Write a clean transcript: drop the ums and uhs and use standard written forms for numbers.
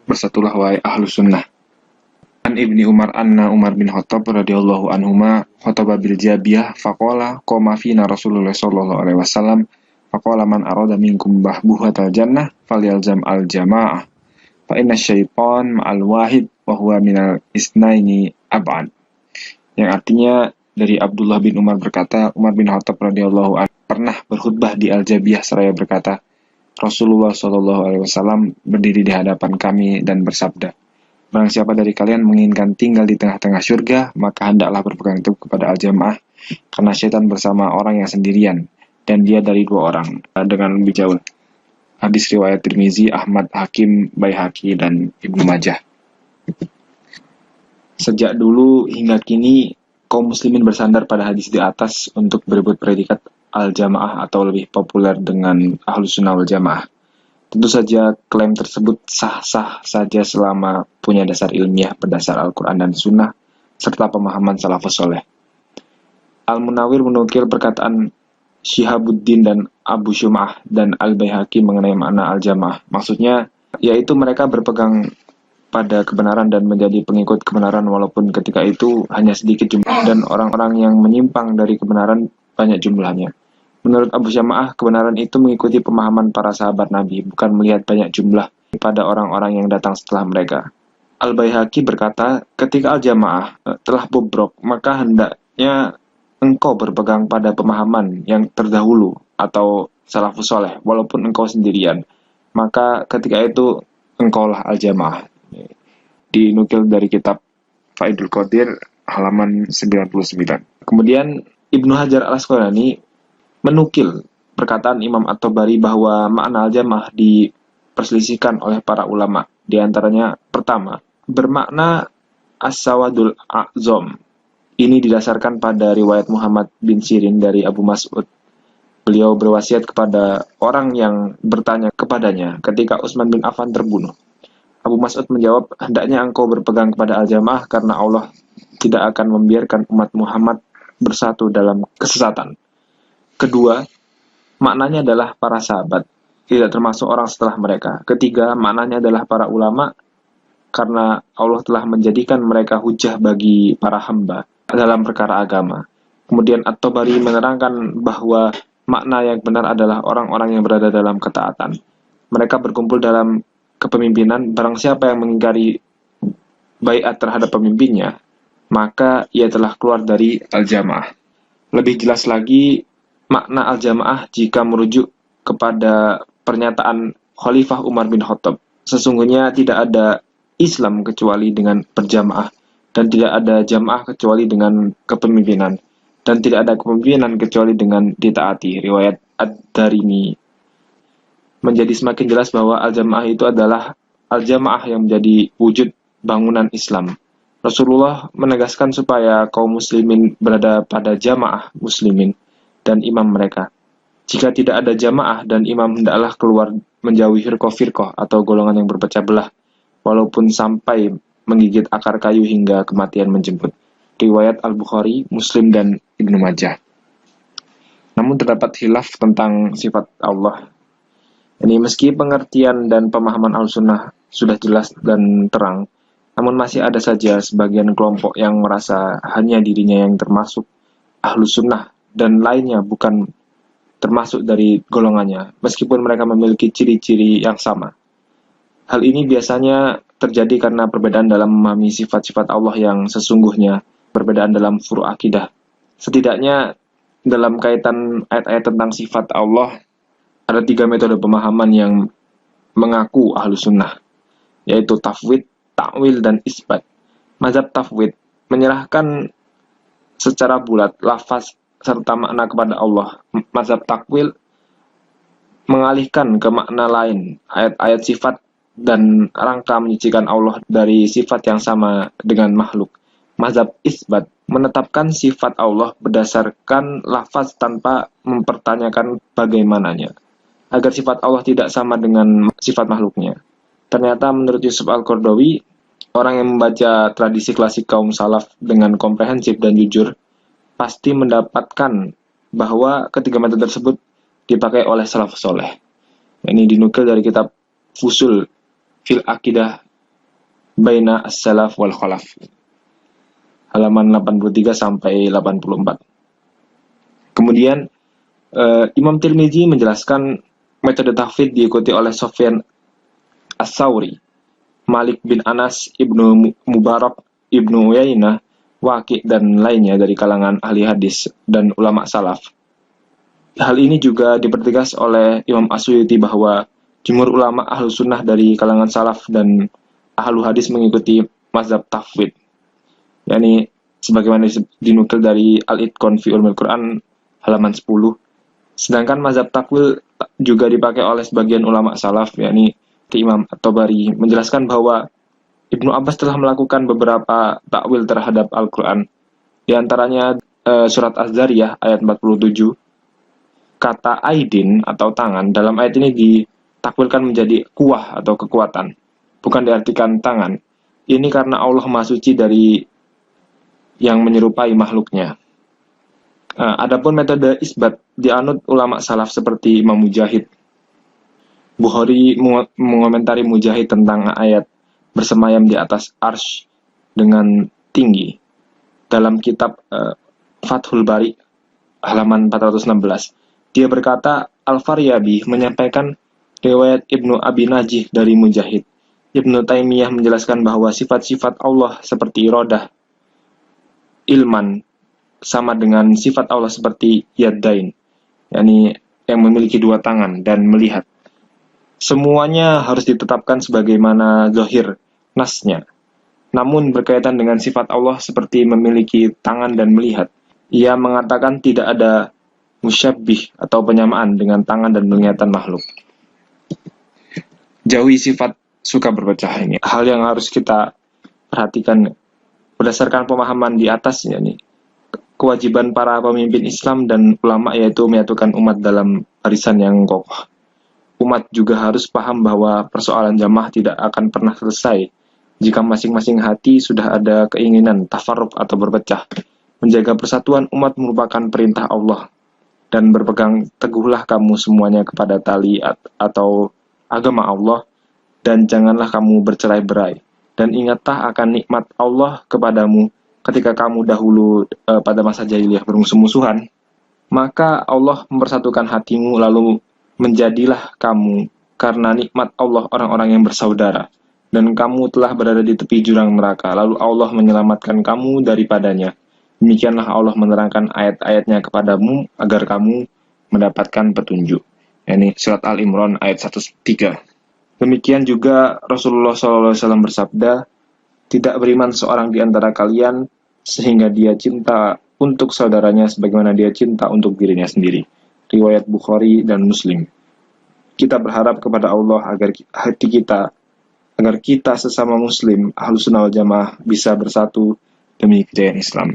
Bersatulah wahai ahlu sunnah. An Ibni Umar anna Umar bin Khattab radhiyallahu anhuma khataba bil jabiyah faqala qama fina Rasulullah sallallahu alaihi wasallam faqala man arada minkum bahbuhatal jannah falyalzam al jamaah fa inna syaitan ma'al wahid wa huwa minal isnaini ab'ad. Yang artinya dari Abdullah bin Umar berkata, Umar bin Khattab radhiyallahu anhu pernah berkhutbah di Al-Jabiyah seraya berkata, Rasulullah sallallahu alaihi wasallam berdiri di hadapan kami dan bersabda, barang siapa dari kalian menginginkan tinggal di tengah-tengah surga, maka hendaklah berpegang teguh kepada al-jamaah, karena syaitan bersama orang yang sendirian, dan dia dari dua orang, dengan lebih jauh. Hadis riwayat Tirmizi, Ahmad, Hakim, Baihaqi, dan Ibnu Majah. Sejak dulu hingga kini, kaum muslimin bersandar pada hadis di atas untuk berebut predikat al-jamaah atau lebih populer dengan ahlus sunnah wal jamaah. Tentu saja klaim tersebut sah-sah saja selama punya dasar ilmiah berdasar Al-Quran dan Sunnah serta pemahaman salafus soleh. Al-Munawir menukil perkataan Syihabuddin dan Abu Syum'ah dan Al-Baihaqi mengenai makna al-jamaah. Maksudnya yaitu mereka berpegang pada kebenaran dan menjadi pengikut kebenaran walaupun ketika itu hanya sedikit jumlah dan orang-orang yang menyimpang dari kebenaran banyak jumlahnya. Menurut Abu Syama'ah, kebenaran itu mengikuti pemahaman para sahabat Nabi, bukan melihat banyak jumlah pada orang-orang yang datang setelah mereka. Al-Baihaqi berkata, ketika al-jamaah telah bobrok, maka hendaknya engkau berpegang pada pemahaman yang terdahulu atau salafus soleh, walaupun engkau sendirian. Maka ketika itu engkaulah al-jamaah. Dinukil dari kitab Faidul Qadir halaman 99. Kemudian Ibnu Hajar al-Asqalani menukil perkataan Imam At-Tabari bahwa makna al-jamaah diperselisihkan oleh para ulama. Di antaranya pertama, bermakna as-sawadul a'zam. Ini didasarkan pada riwayat Muhammad bin Sirin dari Abu Mas'ud. Beliau berwasiat kepada orang yang bertanya kepadanya ketika Utsman bin Affan terbunuh. Abu Mas'ud menjawab, hendaknya engkau berpegang kepada al-jamaah karena Allah tidak akan membiarkan umat Muhammad bersatu dalam kesesatan. Kedua, maknanya adalah para sahabat, tidak termasuk orang setelah mereka. Ketiga, maknanya adalah para ulama, karena Allah telah menjadikan mereka hujah bagi para hamba dalam perkara agama. Kemudian At-Tabari menerangkan bahwa makna yang benar adalah orang-orang yang berada dalam ketaatan. Mereka berkumpul dalam kepemimpinan, barang siapa yang mengingkari baiat terhadap pemimpinnya, maka ia telah keluar dari al-jamaah. Lebih jelas lagi, makna al-jamaah jika merujuk kepada pernyataan Khalifah Umar bin Khattab. Sesungguhnya tidak ada Islam kecuali dengan berjamaah, dan tidak ada jamaah kecuali dengan kepemimpinan, dan tidak ada kepemimpinan kecuali dengan ditaati. Riwayat Ad-Darimi. Menjadi semakin jelas bahwa al-jamaah itu adalah al-jamaah yang menjadi wujud bangunan Islam. Rasulullah menegaskan supaya kaum muslimin berada pada jamaah muslimin dan imam mereka. Jika tidak ada jamaah dan imam, hendaklah keluar menjauhi firqah-firqah atau golongan yang berpecah belah, walaupun sampai menggigit akar kayu hingga kematian menjemput. Riwayat Al-Bukhari, Muslim, dan Ibnu Majah. Namun terdapat khilaf tentang sifat Allah. Ini meski pengertian dan pemahaman al-sunnah sudah jelas dan terang, namun masih ada saja sebagian kelompok yang merasa hanya dirinya yang termasuk ahlu sunnah dan lainnya bukan termasuk dari golongannya, meskipun mereka memiliki ciri-ciri yang sama. Hal ini biasanya terjadi karena perbedaan dalam memahami sifat-sifat Allah yang sesungguhnya, perbedaan dalam furu' akidah. Setidaknya dalam kaitan ayat-ayat tentang sifat Allah, ada 3 metode pemahaman yang mengaku ahlu sunnah, yaitu tafwid, ta'wil, dan isbat. Mazhab tafwid menyerahkan secara bulat lafaz serta makna kepada Allah. Mazhab takwil mengalihkan ke makna lain ayat-ayat sifat dan rangka menyucikan Allah dari sifat yang sama dengan makhluk. Mazhab isbat menetapkan sifat Allah berdasarkan lafaz tanpa mempertanyakan bagaimananya, agar sifat Allah tidak sama dengan sifat makhluknya. Ternyata menurut Yusuf Al-Qaradawi, orang yang membaca tradisi klasik kaum salaf dengan komprehensif dan jujur pasti mendapatkan bahwa ketiga metode tersebut dipakai oleh salafus soleh. Ini dinukil dari kitab Fusul fil Aqidah Baina As-Salaf wal Khalaf, halaman 83 sampai 84. Kemudian Imam Tirmizi menjelaskan metode tahfidz diikuti oleh Sufyan As-Sauri, Malik bin Anas, Ibnu Mubarak, Ibnu Uyainah, Waqi' dan lainnya dari kalangan ahli hadis dan ulama salaf. Hal ini juga dipertegas oleh Imam As-Suyuti bahwa jumhur ulama ahlu sunnah dari kalangan salaf dan ahlu hadis mengikuti mazhab tahfidz, yakni sebagaimana dinukil dari Al-Itqan fi Ulumil Quran halaman 10. Sedangkan mazhab takwil juga dipakai oleh sebagian ulama salaf, yakni Imam At-Tabari menjelaskan bahwa Ibnu Abbas telah melakukan beberapa takwil terhadap Al-Quran. Di antaranya surat Az-Zariyah ayat 47, kata aidin atau tangan dalam ayat ini ditakwilkan menjadi kuwah atau kekuatan, bukan diartikan tangan. Ini karena Allah Maha Suci dari yang menyerupai makhluknya. Adapun metode isbat dianut ulama salaf seperti Imam Mujahid. Bukhari mengomentari Mujahid tentang ayat bersemayam di atas arsy dengan tinggi dalam kitab Fathul Bari halaman 416. Dia berkata, Al-Faryabi menyampaikan riwayat Ibnu Abi Najih dari Mujahid. Ibnu Taimiyah menjelaskan bahwa sifat-sifat Allah seperti iradah, ilman, sama dengan sifat Allah seperti yaddain, yakni yang memiliki dua tangan dan melihat. Semuanya harus ditetapkan sebagaimana zahir nasnya. Namun berkaitan dengan sifat Allah seperti memiliki tangan dan melihat, ia mengatakan tidak ada musyabbih atau penyamaan dengan tangan dan penglihatan makhluk. Jauhi sifat suka berpecah ini. Hal yang harus kita perhatikan berdasarkan pemahaman di atas, yakni kewajiban para pemimpin Islam dan ulama yaitu menyatukan umat dalam barisan yang kokoh. Umat juga harus paham bahwa persoalan jamaah tidak akan pernah selesai jika masing-masing hati sudah ada keinginan tafarruq atau berpecah. Menjaga persatuan umat merupakan perintah Allah, dan berpegang teguhlah kamu semuanya kepada tali atau agama Allah, dan janganlah kamu bercerai-berai. Dan ingatlah akan nikmat Allah kepadamu ketika kamu dahulu pada masa jahiliyah bermusuh-musuhan. Maka Allah mempersatukan hatimu, lalu menjadilah kamu karena nikmat Allah orang-orang yang bersaudara, dan kamu telah berada di tepi jurang neraka, lalu Allah menyelamatkan kamu daripadanya. Demikianlah Allah menerangkan ayat-ayatnya kepadamu agar kamu mendapatkan petunjuk. Ini surat Al-Imran ayat 103. Demikian juga Rasulullah SAW bersabda, tidak beriman seorang di antara kalian sehingga dia cinta untuk saudaranya sebagaimana dia cinta untuk dirinya sendiri. Riwayat Bukhari dan Muslim. Kita berharap kepada Allah agar kita sesama Muslim Ahlus Sunnah wal Jamaah bisa bersatu demi kejayaan Islam.